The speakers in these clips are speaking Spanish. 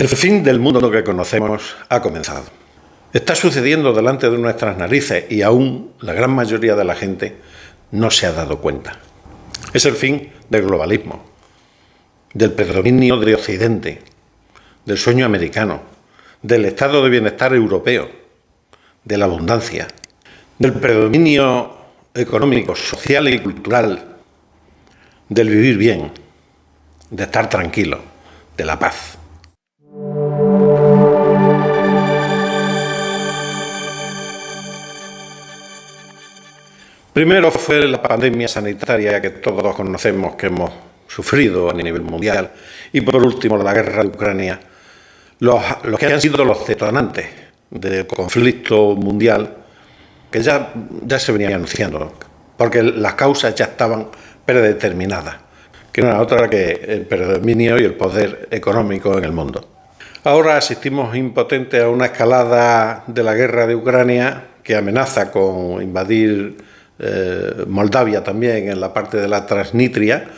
El fin del mundo que conocemos ha comenzado. Está sucediendo delante de nuestras narices y aún la gran mayoría de la gente no se ha dado cuenta. Es el fin del globalismo, del predominio de Occidente, del sueño americano, del estado de bienestar europeo, de la abundancia, del predominio económico, social y cultural, del vivir bien, de estar tranquilo, de la paz. Primero fue la pandemia sanitaria que todos conocemos, que hemos sufrido a nivel mundial, y por último la guerra de Ucrania, los que han sido los detonantes del conflicto mundial, que ya se venía anunciando, porque las causas ya estaban predeterminadas, que no era otra que el predominio y el poder económico en el mundo. Ahora asistimos impotentes a una escalada de la guerra de Ucrania que amenaza con invadir Moldavia también, en la parte de la Transnistria,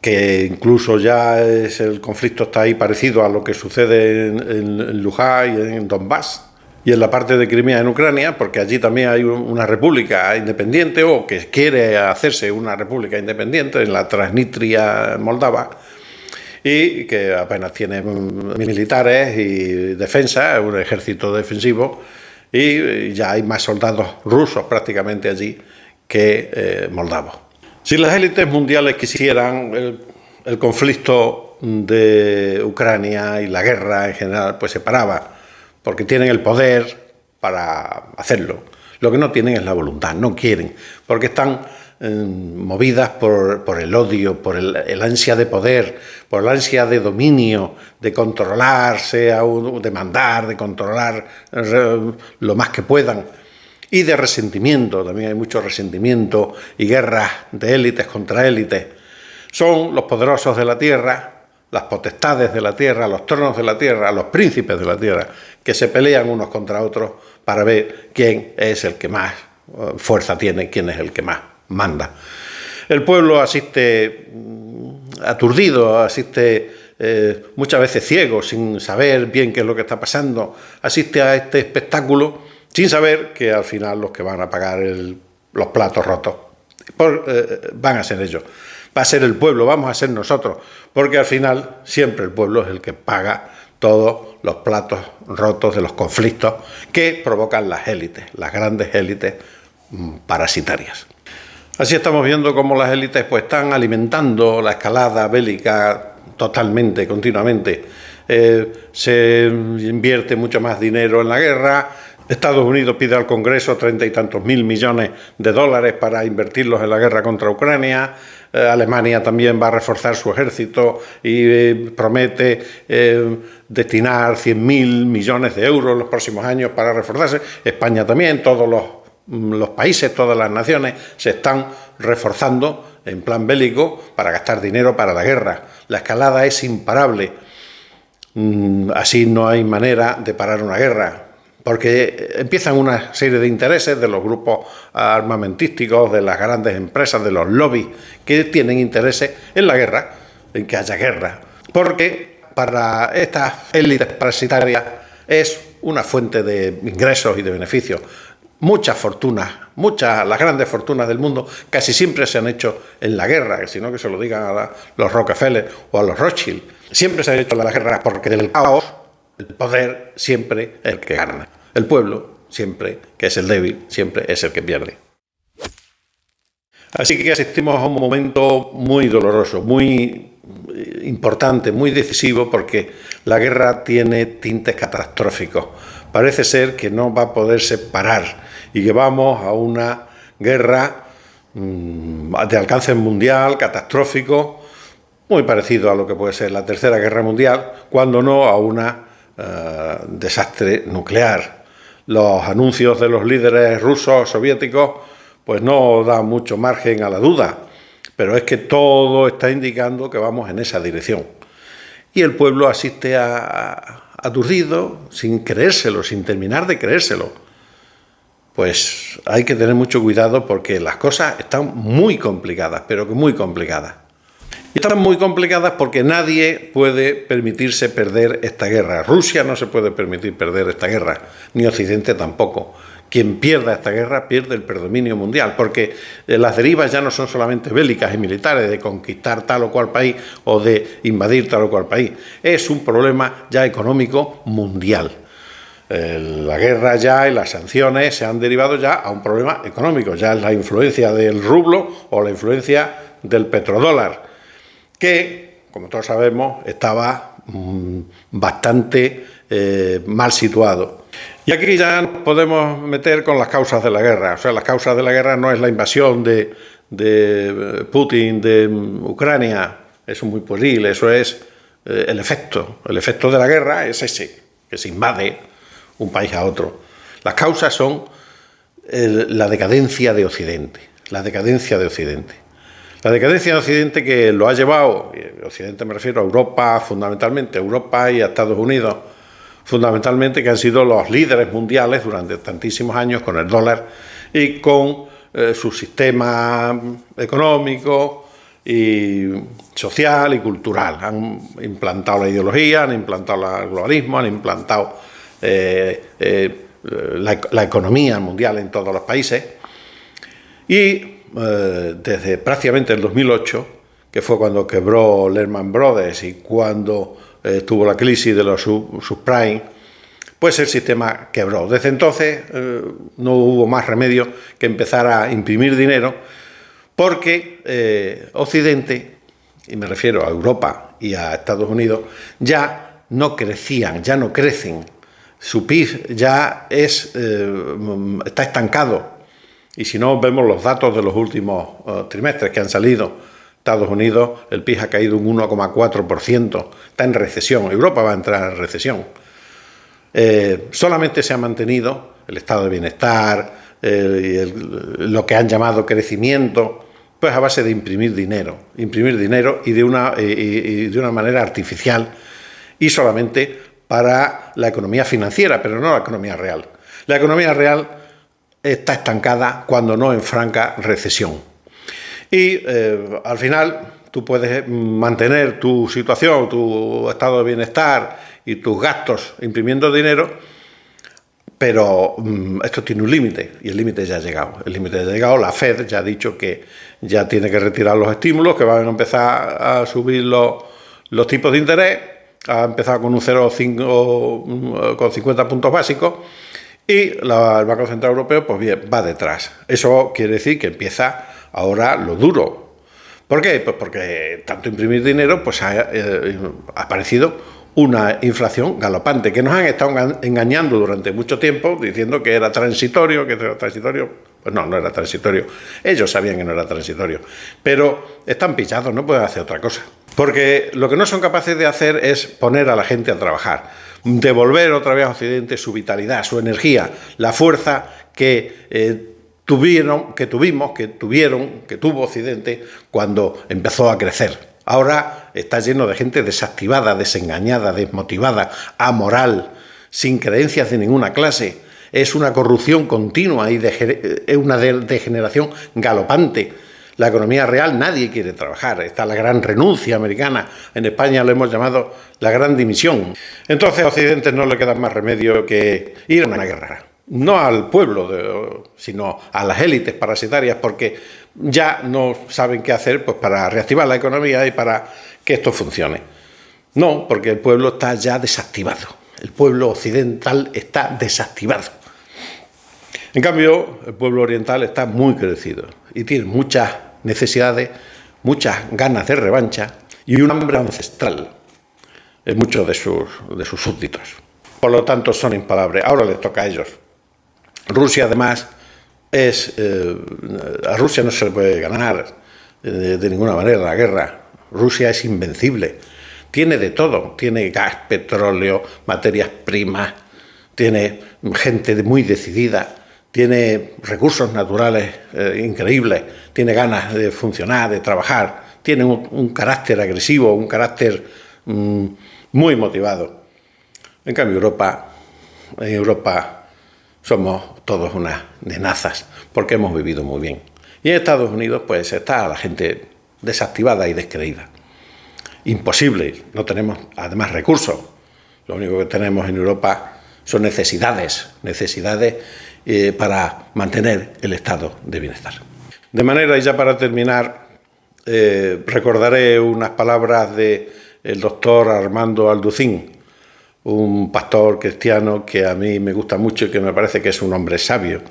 que incluso ya el conflicto está ahí parecido a lo que sucede en Luhansk y en Donbass, y en la parte de Crimea en Ucrania, porque allí también hay una república independiente, o que quiere hacerse una república independiente en la Transnistria moldava, y que apenas tiene militares y defensa, un ejército defensivo, y ya hay más soldados rusos prácticamente allí que moldavos. Si las élites mundiales quisieran el conflicto de Ucrania y la guerra en general, pues se paraba, porque tienen el poder para hacerlo. Lo que no tienen es la voluntad, no quieren, porque están movidas por el odio, por el ansia de poder, por el ansia de dominio, de controlarse, de mandar, de controlar lo más que puedan, y de resentimiento. También hay mucho resentimiento y guerras de élites contra élites. Son los poderosos de la tierra, las potestades de la tierra, los tronos de la tierra, los príncipes de la tierra, que se pelean unos contra otros para ver quién es el que más fuerza tiene, quién es el que más manda. El pueblo asiste aturdido, asiste muchas veces ciego, sin saber bien qué es lo que está pasando, asiste a este espectáculo sin saber que al final los que van a pagar los platos rotos van a ser ellos, va a ser el pueblo, vamos a ser nosotros, porque al final siempre el pueblo es el que paga todos los platos rotos de los conflictos que provocan las élites, las grandes élites parasitarias. Así estamos viendo cómo las élites pues están alimentando la escalada bélica totalmente, continuamente. Se invierte mucho más dinero en la guerra. Estados Unidos pide al Congreso 30 y tantos mil millones de dólares para invertirlos en la guerra contra Ucrania. Alemania también va a reforzar su ejército y promete destinar 100.000 millones de euros en los próximos años para reforzarse. España también, todos los países, todas las naciones se están reforzando en plan bélico para gastar dinero para la guerra. La escalada es imparable. Así no hay manera de parar una guerra, porque empiezan una serie de intereses de los grupos armamentísticos, de las grandes empresas, de los lobbies, que tienen intereses en la guerra, en que haya guerra, porque para estas élites parasitarias es una fuente de ingresos y de beneficios. Muchas fortunas, las grandes fortunas del mundo casi siempre se han hecho en la guerra, sino que se lo digan a los Rockefeller o a los Rothschild. Siempre se han hecho en la guerra porque del caos el poder siempre es el que gana. El pueblo siempre, que es el débil, siempre es el que pierde. Así que asistimos a un momento muy doloroso, muy importante, muy decisivo, porque la guerra tiene tintes catastróficos. Parece ser que no va a poderse parar y que vamos a una guerra de alcance mundial, catastrófico, muy parecido a lo que puede ser la Tercera Guerra Mundial, cuando no a un desastre nuclear. Los anuncios de los líderes rusos, soviéticos, pues no dan mucho margen a la duda, pero es que todo está indicando que vamos en esa dirección. Y el pueblo asiste aturdido, sin creérselo, sin terminar de creérselo. Pues hay que tener mucho cuidado porque las cosas están muy complicadas, pero que muy complicadas. Están muy complicadas porque nadie puede permitirse perder esta guerra. Rusia no se puede permitir perder esta guerra, ni Occidente tampoco. Quien pierda esta guerra pierde el predominio mundial, porque las derivas ya no son solamente bélicas y militares, de conquistar tal o cual país o de invadir tal o cual país. Es un problema ya económico mundial. La guerra ya y las sanciones se han derivado ya a un problema económico. Ya es la influencia del rublo o la influencia del petrodólar, que, como todos sabemos, estaba bastante mal situado. Y aquí ya nos podemos meter con las causas de la guerra. O sea, las causas de la guerra no es la invasión de Putin de Ucrania, eso es muy pueril, eso es el efecto. El efecto de la guerra es ese, que se invade un país a otro. Las causas son la decadencia de Occidente, la decadencia de Occidente. La decadencia de Occidente que lo ha llevado, Occidente me refiero a Europa fundamentalmente, Europa y a Estados Unidos fundamentalmente, que han sido los líderes mundiales durante tantísimos años con el dólar y con su sistema económico y social y cultural. Han implantado la ideología, han implantado el globalismo, han implantado la economía mundial en todos los países. Y desde prácticamente el 2008, que fue cuando quebró Lehman Brothers y cuando tuvo la crisis de los subprime, pues el sistema quebró. Desde entonces no hubo más remedio que empezar a imprimir dinero, porque Occidente, y me refiero a Europa y a Estados Unidos, ya no crecían, ya no crecen. Su PIB ya está estancado. Y si no vemos los datos de los últimos trimestres que han salido, Estados Unidos, el PIB ha caído un 1,4%, está en recesión, Europa va a entrar en recesión. Solamente se ha mantenido el estado de bienestar, lo que han llamado crecimiento, pues a base de imprimir dinero y de una manera artificial y solamente para la economía financiera, pero no la economía real. La economía real está estancada cuando no en franca recesión. Y al final tú puedes mantener tu situación, tu estado de bienestar y tus gastos imprimiendo dinero, pero esto tiene un límite y el límite ya ha llegado. El límite ha llegado, la Fed ya ha dicho que ya tiene que retirar los estímulos, que van a empezar a subir los tipos de interés, ha empezado con un 0,5 con 50 puntos básicos. Y el Banco Central Europeo, pues bien, va detrás. Eso quiere decir que empieza ahora lo duro. ¿Por qué? Pues porque tanto imprimir dinero, pues ha aparecido una inflación galopante, que nos han estado engañando durante mucho tiempo, diciendo que era transitorio, Pues no era transitorio. Ellos sabían que no era transitorio. Pero están pillados, no pueden hacer otra cosa. Porque lo que no son capaces de hacer es poner a la gente a trabajar, devolver otra vez a Occidente su vitalidad, su energía, la fuerza que tuvo Occidente cuando empezó a crecer. Ahora está lleno de gente desactivada, desengañada, desmotivada, amoral, sin creencias de ninguna clase. Es una corrupción continua y es una degeneración galopante. La economía real, nadie quiere trabajar. Está la gran renuncia americana. En España lo hemos llamado la gran dimisión. Entonces a Occidente no le queda más remedio que ir a una guerra. No al pueblo, sino a las élites parasitarias, porque ya no saben qué hacer pues, para reactivar la economía y para que esto funcione. No, porque el pueblo está ya desactivado. El pueblo occidental está desactivado. En cambio, el pueblo oriental está muy crecido y tiene muchas necesidades, muchas ganas de revancha y un hambre ancestral en muchos de sus súbditos. Por lo tanto, son imparables. Ahora les toca a ellos. Rusia, además, a Rusia no se le puede ganar de ninguna manera la guerra. Rusia es invencible. Tiene de todo. Tiene gas, petróleo, materias primas, tiene gente muy decidida, tiene recursos naturales increíbles, tiene ganas de funcionar, de trabajar, tiene un carácter agresivo, un carácter muy motivado. En cambio, en Europa somos todos unas nenazas, porque hemos vivido muy bien. Y en Estados Unidos, pues está la gente desactivada y descreída. imposible. No tenemos, además, recursos. Lo único que tenemos en Europa son necesidades para mantener el estado de bienestar. De manera, y ya para terminar, recordaré unas palabras del doctor Armando Alducin, un pastor cristiano que a mí me gusta mucho y que me parece que es un hombre sabio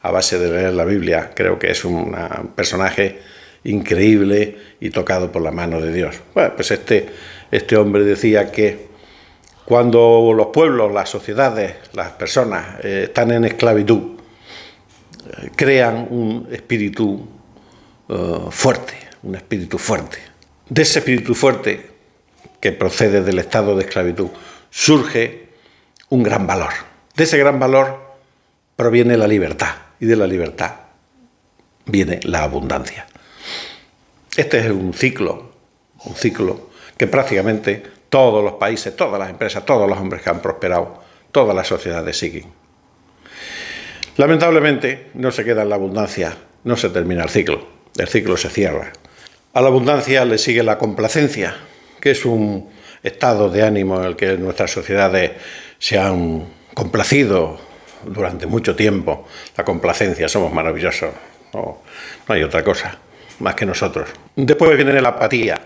a base de leer la Biblia. Creo que es un personaje increíble y tocado por la mano de Dios. Bueno, pues este hombre decía que cuando los pueblos, las sociedades, las personas están en esclavitud, crean un espíritu fuerte, un espíritu fuerte. De ese espíritu fuerte, que procede del estado de esclavitud, surge un gran valor. De ese gran valor proviene la libertad, y de la libertad viene la abundancia. Este es un ciclo que prácticamente todos los países, todas las empresas, todos los hombres que han prosperado, todas las sociedades siguen. Lamentablemente no se queda en la abundancia, no se termina el ciclo se cierra. A la abundancia le sigue la complacencia, que es un estado de ánimo en el que nuestras sociedades se han complacido durante mucho tiempo. La complacencia, somos maravillosos, no hay otra cosa más que nosotros. Después viene la apatía.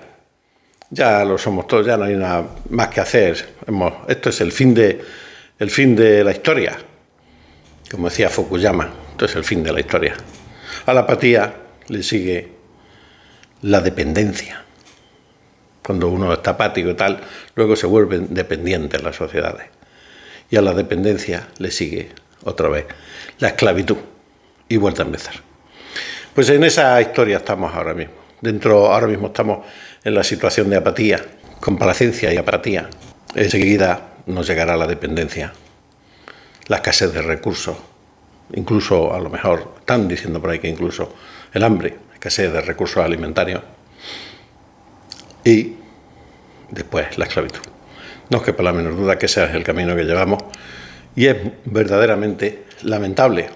Ya lo somos todos, ya no hay nada más que hacer. Esto es el fin de la historia. Como decía Fukuyama, esto es el fin de la historia. A la apatía le sigue la dependencia. Cuando uno está apático y tal, luego se vuelven dependientes las sociedades. Y a la dependencia le sigue otra vez la esclavitud y vuelta a empezar. Pues en esa historia estamos ahora mismo. Ahora mismo estamos en la situación de apatía, complacencia y apatía. Enseguida nos llegará la dependencia, la escasez de recursos, incluso a lo mejor, están diciendo por ahí que incluso el hambre, escasez de recursos alimentarios y después la esclavitud. No os quepa la menor duda que ese es el camino que llevamos y es verdaderamente lamentable.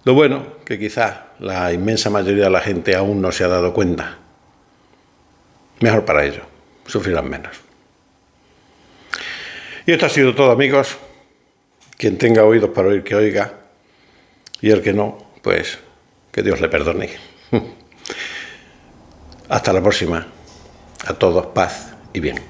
Lo bueno, que quizás la inmensa mayoría de la gente aún no se ha dado cuenta. Mejor para ellos, sufrirán menos. Y esto ha sido todo, amigos. Quien tenga oídos para oír, que oiga. Y el que no, pues que Dios le perdone. Hasta la próxima. A todos, paz y bien.